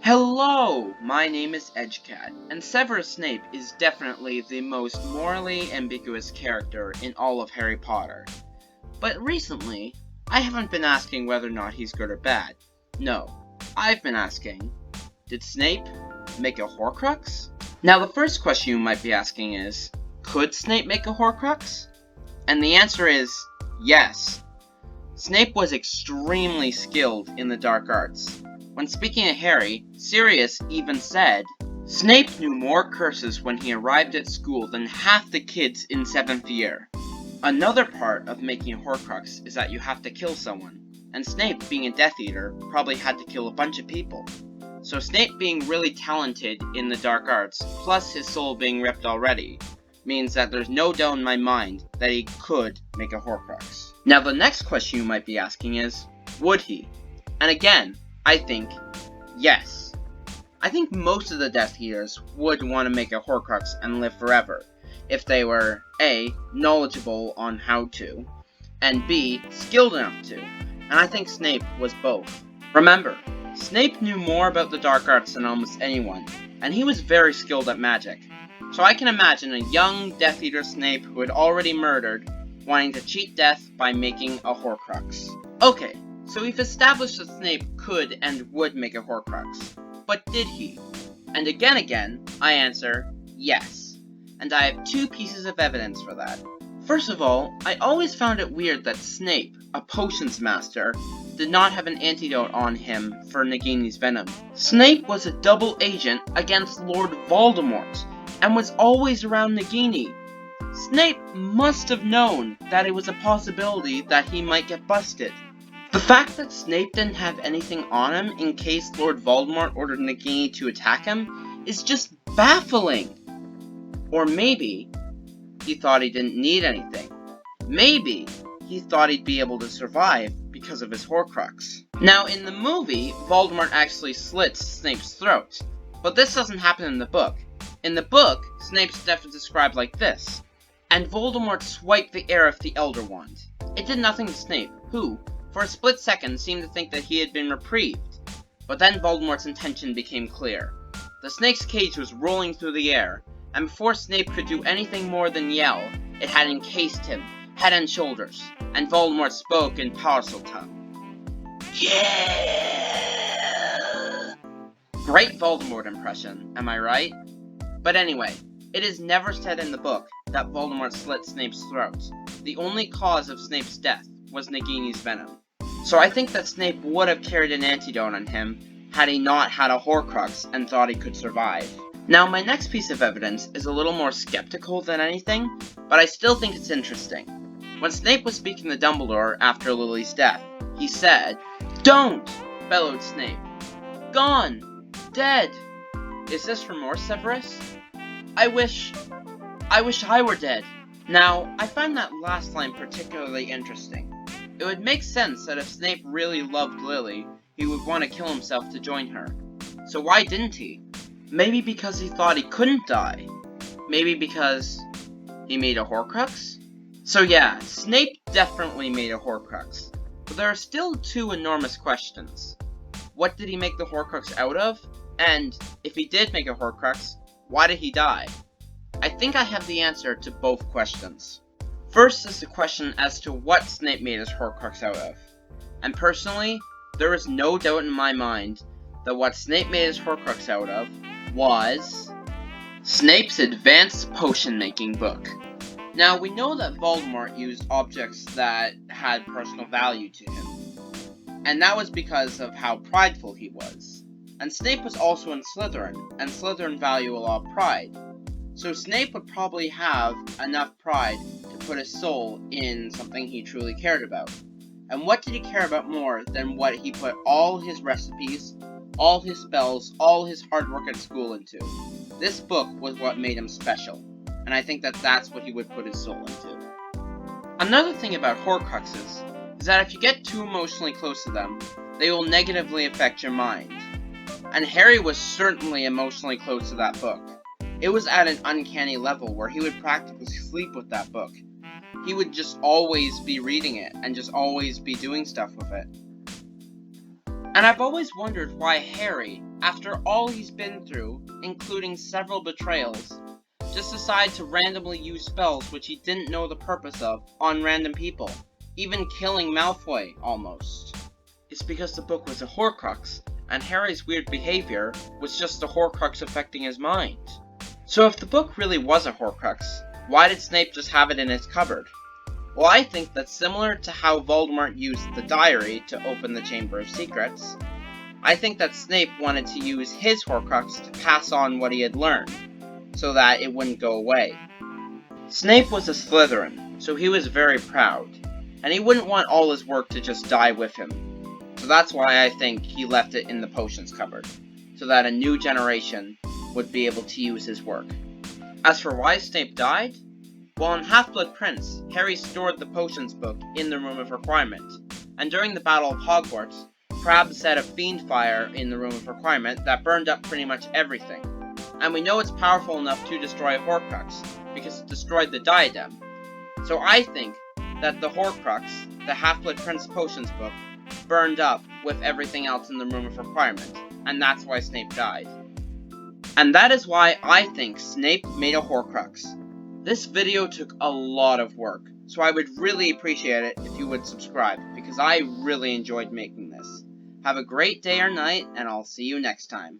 Hello! My name is Edgecat, and Severus Snape is definitely the most morally ambiguous character in all of Harry Potter. But recently, I haven't been asking whether or not he's good or bad. No, I've been asking, did Snape make a Horcrux? Now the first question you might be asking is, could Snape make a Horcrux? And the answer is, yes. Snape was extremely skilled in the dark arts. When speaking to Harry, Sirius even said, Snape knew more curses when he arrived at school than half the kids in 7th year. Another part of making a Horcrux is that you have to kill someone, and Snape, being a Death Eater, probably had to kill a bunch of people. So Snape being really talented in the dark arts, plus his soul being ripped already, means that there's no doubt in my mind that he could make a Horcrux. Now the next question you might be asking is, would he? And again, I think, yes. I think most of the Death Eaters would want to make a Horcrux and live forever, if they were A, knowledgeable on how to, and B, skilled enough to, and I think Snape was both. Remember, Snape knew more about the dark arts than almost anyone, and he was very skilled at magic. So I can imagine a young Death Eater Snape who had already murdered, wanting to cheat death by making a Horcrux. Okay, so we've established that Snape could and would make a Horcrux. But did he? And again, I answer, yes. And I have two pieces of evidence for that. First of all, I always found it weird that Snape, a potions master, did not have an antidote on him for Nagini's venom. Snape was a double agent against Lord Voldemort, and was always around Nagini. Snape must have known that it was a possibility that he might get busted. The fact that Snape didn't have anything on him in case Lord Voldemort ordered Nagini to attack him is just baffling. Or maybe he thought he didn't need anything. Maybe he thought he'd be able to survive because of his Horcrux. Now in the movie, Voldemort actually slits Snape's throat, but this doesn't happen in the book. In the book, Snape's death is described like this, and Voldemort swiped the air of the Elder Wand. It did nothing to Snape, who, for a split second, seemed to think that he had been reprieved. But then Voldemort's intention became clear. The snake's cage was rolling through the air, and before Snape could do anything more than yell, it had encased him, head and shoulders, and Voldemort spoke in Parseltongue. Yeah! Great Voldemort impression, am I right? But anyway, it is never said in the book that Voldemort slit Snape's throat. The only cause of Snape's death was Nagini's venom. So I think that Snape would have carried an antidote on him had he not had a Horcrux and thought he could survive. Now my next piece of evidence is a little more skeptical than anything, but I still think it's interesting. When Snape was speaking to Dumbledore after Lily's death, he said, "Don't!" bellowed Snape. "Gone! Dead! Is this remorse, Severus? I wish I were dead." Now, I find that last line particularly interesting. It would make sense that if Snape really loved Lily, he would want to kill himself to join her. So why didn't he? Maybe because he thought he couldn't die. Maybe because he made a Horcrux? So yeah, Snape definitely made a Horcrux. But there are still two enormous questions. What did he make the Horcrux out of? And, if he did make a Horcrux, why did he die? I think I have the answer to both questions. First is the question as to what Snape made his Horcrux out of. And personally, there is no doubt in my mind that what Snape made his Horcrux out of was Snape's Advanced Potion Making book. Now, we know that Voldemort used objects that had personal value to him, and that was because of how prideful he was. And Snape was also in Slytherin, and Slytherin value a lot of pride. So Snape would probably have enough pride to put his soul in something he truly cared about. And what did he care about more than what he put all his recipes, all his spells, all his hard work at school into? This book was what made him special, and I think that that's what he would put his soul into. Another thing about Horcruxes is that if you get too emotionally close to them, they will negatively affect your mind. And Harry was certainly emotionally close to that book. It was at an uncanny level where he would practically sleep with that book. He would just always be reading it, and just always be doing stuff with it. And I've always wondered why Harry, after all he's been through, including several betrayals, just decided to randomly use spells which he didn't know the purpose of on random people, even killing Malfoy, almost. It's because the book was a Horcrux, and Harry's weird behavior was just the Horcrux affecting his mind. So if the book really was a Horcrux, why did Snape just have it in his cupboard? Well, I think that's similar to how Voldemort used the diary to open the Chamber of Secrets. I think that Snape wanted to use his Horcrux to pass on what he had learned, so that it wouldn't go away. Snape was a Slytherin, so he was very proud, and he wouldn't want all his work to just die with him. So that's why I think he left it in the potions cupboard, so that a new generation would be able to use his work. As for why Snape died, well, in Half-Blood Prince, Harry stored the potions book in the Room of Requirement, and during the Battle of Hogwarts, Crabbe set a fiend fire in the Room of Requirement that burned up pretty much everything. And we know it's powerful enough to destroy a Horcrux, because it destroyed the diadem. So I think that the Horcrux, the Half-Blood Prince potions book, burned up with everything else in the Room of Requirement, and that's why Snape died. And that is why I think Snape made a Horcrux. This video took a lot of work, so I would really appreciate it if you would subscribe, because I really enjoyed making this. Have a great day or night, and I'll see you next time.